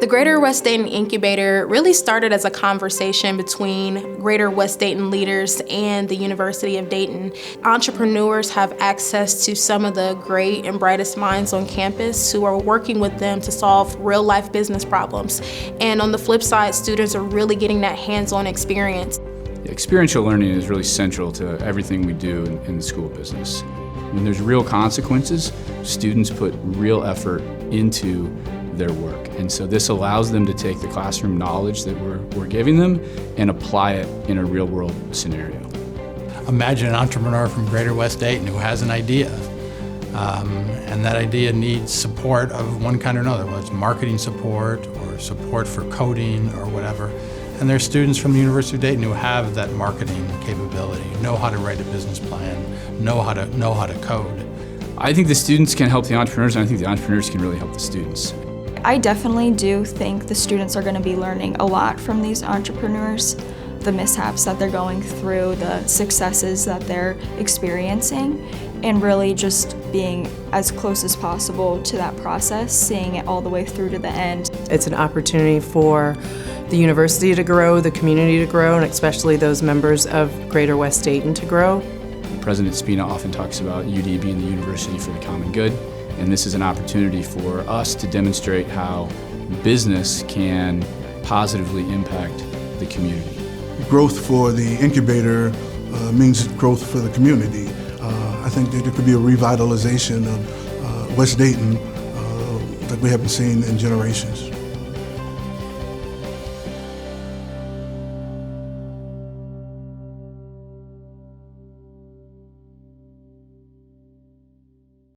The Greater West Dayton Incubator really started as a conversation between Greater West Dayton leaders and the University of Dayton. Entrepreneurs have access to some of the great and brightest minds on campus who are working with them to solve real-life business problems. And on the flip side, students are really getting that hands-on experience. Experiential learning is really central to everything we do in the school business. When there's real consequences, students put real effort into their work. And so this allows them to take the classroom knowledge that we're giving them and apply it in a real world scenario. Imagine an entrepreneur from Greater West Dayton who has an idea, and that idea needs support of one kind or another, whether it's marketing support or support for coding or whatever. And there's students from the University of Dayton who have that marketing capability, know how to write a business plan, know how to code. I think the students can help the entrepreneurs, and I think the entrepreneurs can really help the students. I definitely do think the students are going to be learning a lot from these entrepreneurs, the mishaps that they're going through, the successes that they're experiencing, and really just being as close as possible to that process, seeing it all the way through to the end. It's an opportunity for the university to grow, the community to grow, and especially those members of Greater West Dayton to grow. President Spina often talks about UD being the university for the common good, and this is an opportunity for us to demonstrate how business can positively impact the community. Growth for the incubator means growth for the community. I think that there could be a revitalization of West Dayton that we haven't seen in generations.